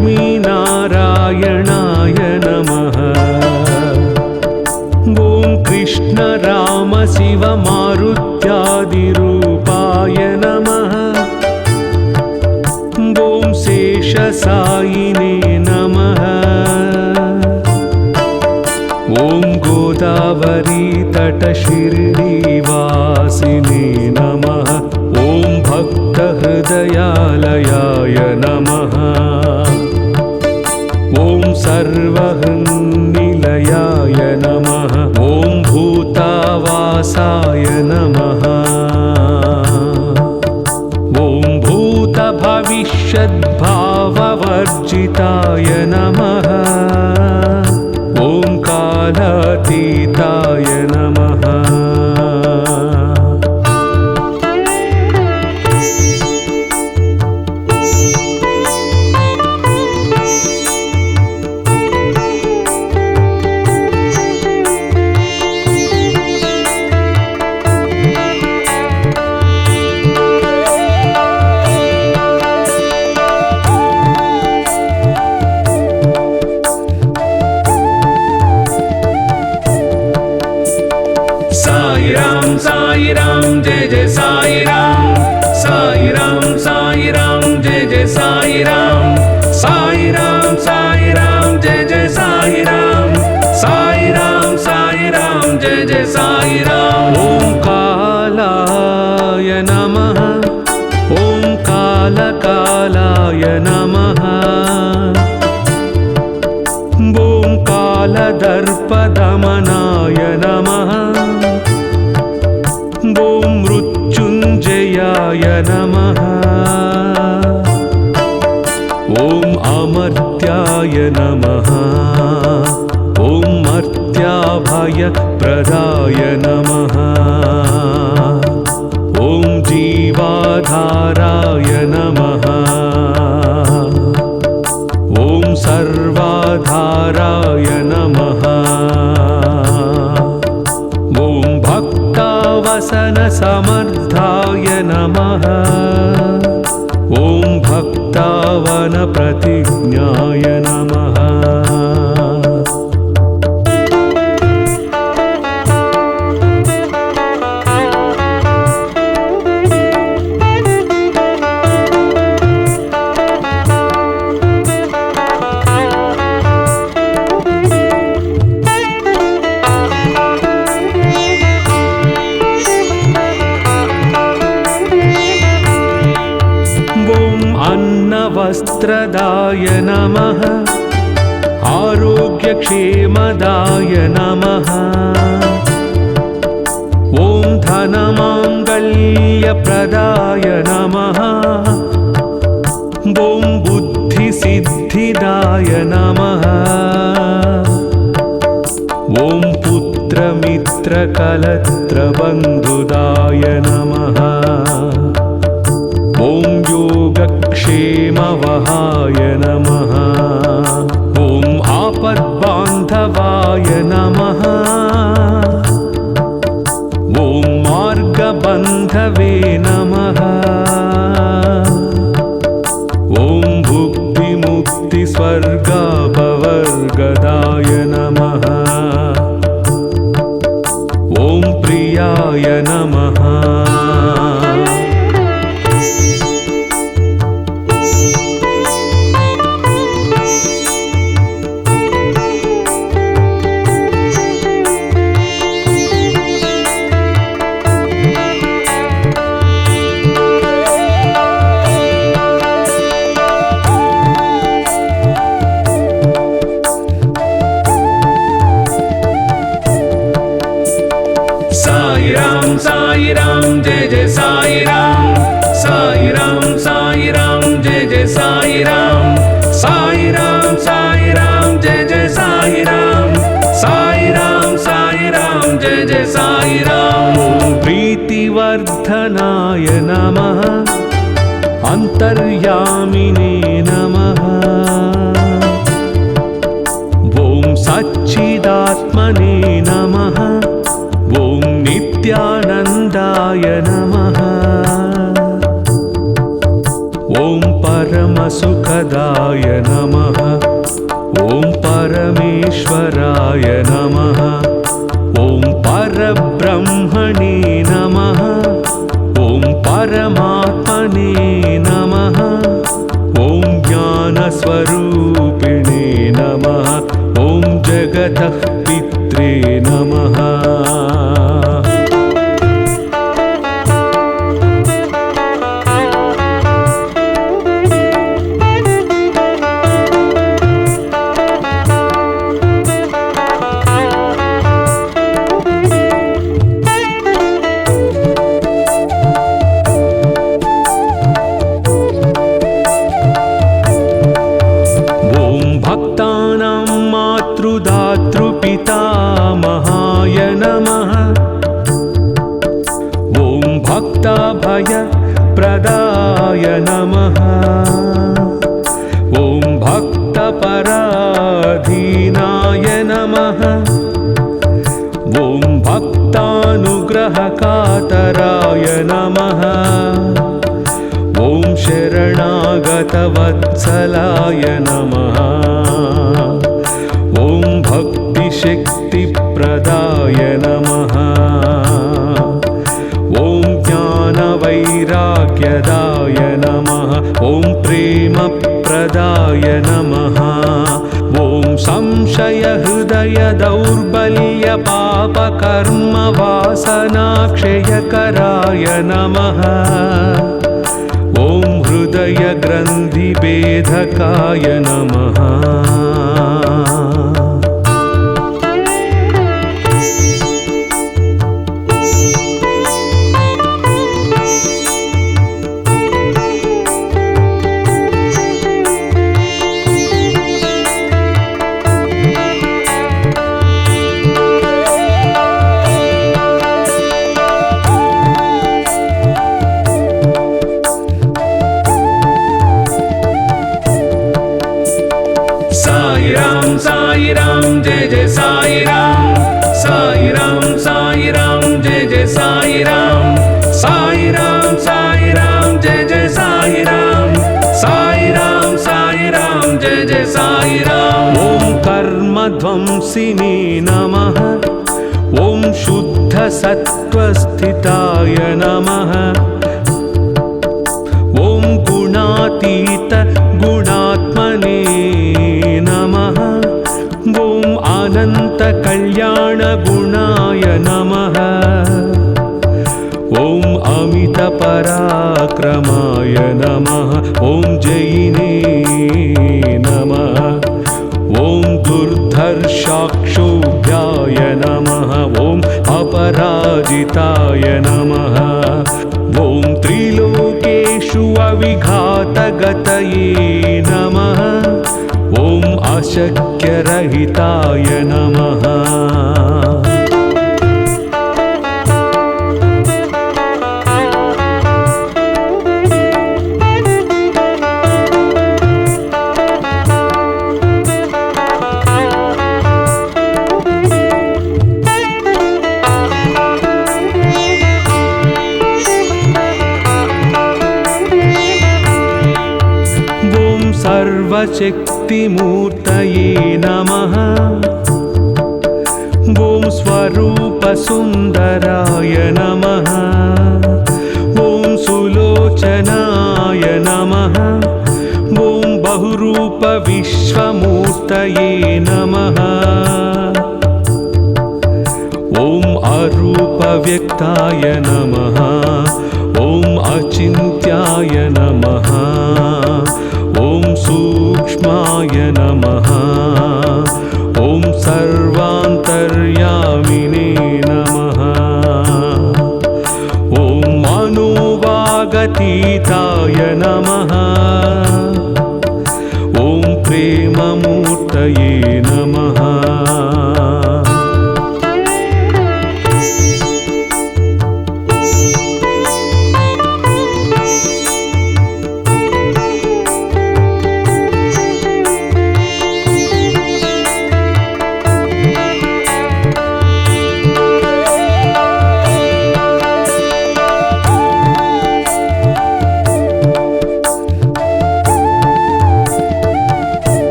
लक्ष्मीनारायणाय नमः। ॐ कृष्ण राम शिव मारुत्यादिरूपाय नमः। ॐ शेषसायिने नमः। ॐ गोदावरी तटशिर्डीवासिने नमः। ॐ भक्तहृदयालयाय नमः। ॐ सर्वहृन्निलयाय नमः। ॐ भूतावासाय नमः। ॐ भूतभविष्यद्भाववर्जिताय नमः। ॐ कालातीताय नमः। साई राम जय जय साई राम। साई राम जय जय साई राम। साई राम जय जय साई राम। साई राम जय जय साई राम। ओम कालाय नमः। ओम कालकालाय नमः। ओम कालदर्पदमनाय नमः। ॐ मृत्युञ्जयाय नमः। ॐ अमर्त्याय नमः। ॐ मर्त्याभयप्रदाय नमः। ॐ जीवाधाराय नमः। ॐ सर्वाधाराय नमः। वसनसमर्थाय नमः। ॐ भक्तावनप्रतिज्ञाय नमः। अन्नवस्त्रदाय नमः। आरोग्यक्षेमदाय नमः। ॐ धनमाङ्गल्यप्रदाय नमः। ॐ बुद्धिसिद्धिदाय नमः। ॐ पुत्रमित्रकलत्रबन्धुदाय नमः। ॐ योगक्षेमवहाय नमः। ॐ आपद्बान्धवाय नमः। ॐ मार्गबन्धवे नमः। ॐ भुक्तिमुक्तिस्वर्गापवर्गदाय नमः। ॐ प्रियाय नमः। साई राम जय जय साई राम। साई राम जय जय साई राम। साई राम जय जय साई राम। साई राम जय जय साई राम। प्रीतिवर्धनाय नमः। अन्तर्यामिने नमः। ॐ सच्चिदात्मने नमः। ॐ नित्यानन्दाय नमः। ॐ परमसुखदाय सद्गुराय नमः। ॐ परमेश्वराय नमः। ॐ परब्रह्मणे नमः। ॐ परमात्मने नमः। ॐ ज्ञानस्वरूपिणे नमः। ॐ जगतः पित्रे नमः। मातृपितामहाय नमः। ॐ भक्ताभयप्रदाय नमः। ॐ भक्तपराधीनाय नमः। ॐ भक्तानुग्रहकातराय नमः। ॐ शरणागतवत्सलाय नमः। ॐ भक्तिशक्तिप्रदाय नमः। ॐ ज्ञानवैराग्यदाय नमः। ॐ प्रेमप्रदाय नमः। ॐ संशयहृदयदौर्बल्यपापकर्मवासनाक्षयकराय नमः। ॐ हृदयग्रन्थिभेदकाय नमः। साई राम जय जय साई राम। साई राम जय जय साई राम। साई राम जय जय साई राम। साई राम जय जय साई राम। ॐ कर्मध्वंसिने नमः। ॐ शुद्धसत्त्वस्थिताय नमः। ॐ गुणातीत गुणात्मने नमः। ॐ अनन्तकल्याणगुणाय नमः। ॐ अमितपराक्रमाय नमः। ॐ जयिने नमः। ॐ दुर्धर्षाक्षोभ्याय नमः। ॐ अपराजिताय नमः। ॐ त्रिलोकेषु अविघातगतये नमः। ॐ अशक्यरहिताय नमः। सर्वशक्तिमूर्तये नमः। ॐ स्वरूपसुन्दराय नमः। ॐ सुलोचनाय नमः। ॐ बहुरूपविश्वमूर्तये नमः। ॐ अरूपव्यक्ताय नमः। ॐ अचिन्त्याय नमः। ॐ सूक्ष्माय नमः। ॐ सर्वान्तर्यामिने नमः। ॐ मनोवागतीताय नमः। ॐ प्रेममूर्तये नमः।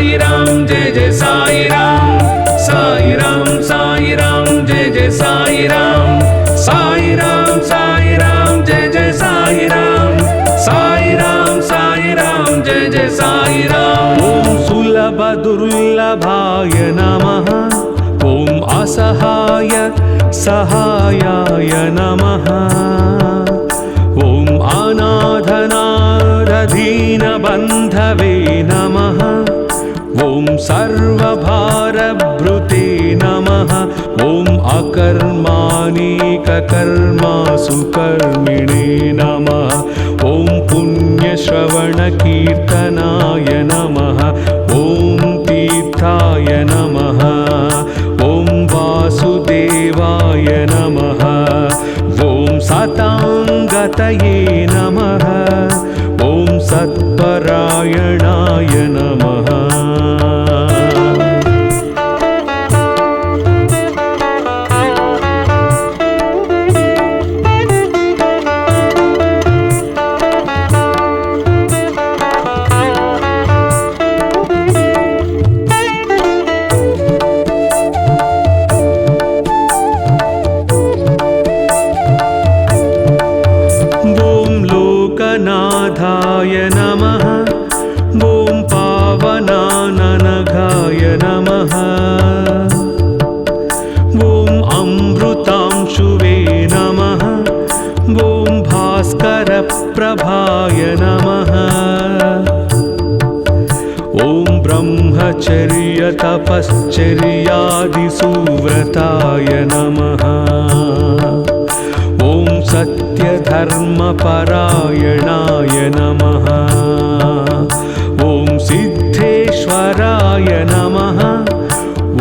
Sai Ram, Jai Jai Sai Ram. Sai Ram, Sai Ram, Jai Jai Sai Ram. Sai Ram, Sai Ram, Jai Jai Sai Ram. Sai Ram, Sai Ram, Jai Jai Sai Ram. Om Sulabha Durlabhaya Namaha. Om Asahaya Sahayaya Namaha. Om Anadhanadhina Bandhave Namaha. Om Sarvabharabhrute Namaha. Om Akarmanika Karmasu Karmine Namaha. Om Punya Shravana Kirtanaya Namaha. Om Tirthaya Namaha. Om Vasudevaya Namaha. Om Satangataye Namaha. Om Satparayanaya Namaha. Nathaya Namaha. Om Pavanananagaya Namaha. Om Amrutamshuve Namaha. Om Bhaskara Prabhaya Namaha. Om Brahmacharya Tapascharya Suvrataya Namaha. Om Satya Dharma Parayanaya Namaha. Om Siddheshwaraya Namaha.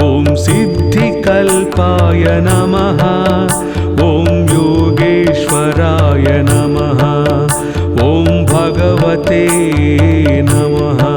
Om Siddhikalpaya Namaha. Om Yogeshwaraya Namaha. Om Bhagavate Namaha.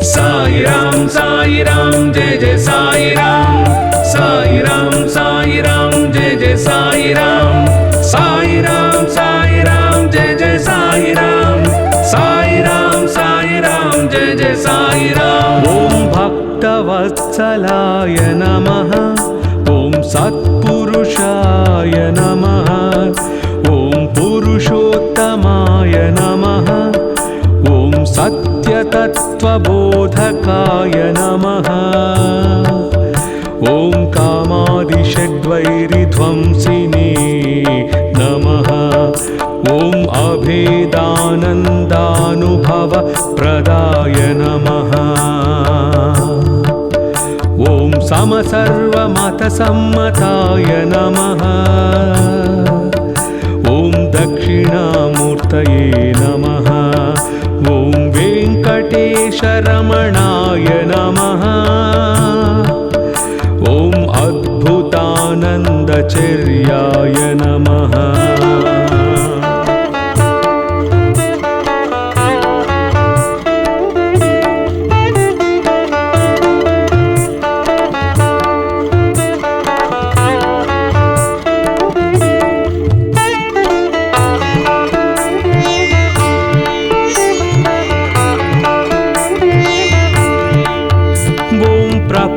Sai Ram, Sai Ram, Jai Jai Sai Ram. Sai Ram, Sai Ram, Jai Jai Sai Ram. Sai Ram, Sai Ram, Jai Jai Sai Ram. Sai Ram, Sai Ram, Jai Jai Sai Ram. Om Bhaktavassalaya Namaha. Om Satpurushaya Namaha. Om Purushottamaya Namaha. Om Satya Tattva Bodhakaya Namaha. Om Kamadi Shadvairi Dhvamsine Namaha. Om Abhedanandanubhava Pradaya Namaha. Om Samasarva Mata Sammataya Namaha. Om Dakshinamurtaye Namaha. Om Venkatesharamanaya Namaha. Om Adbhutanandacharyaya Namaha.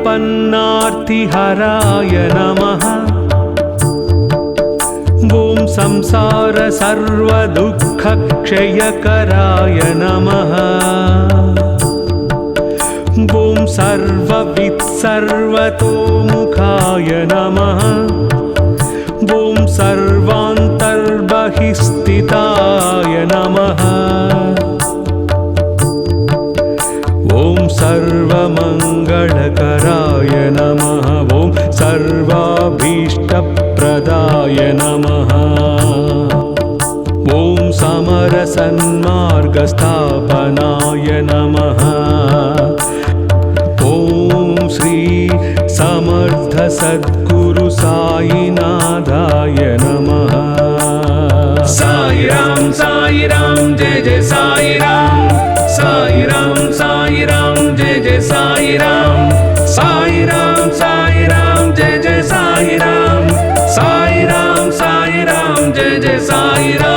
Pannarthiharaaya Namaha. Om Samsara Sarva Dukkha Kshayakaraya Namaha. Om Sarva Vid Sarvatomukhaya Namaha. Om Sarvantarbahistitaya Namaha. Om Sarvamangalkaraya Namaha. Om Sarvabhishtapradaaya Namaha. Om Samarasanmargasthapanaya Namaha. Om Shri समर्थ सद्गुरु साईनाथाय नमः। साई राम जय जय साई राम। साई राम जय जय साई राम। साई राम जय जय साई राम। साई राम जय जय साई राम।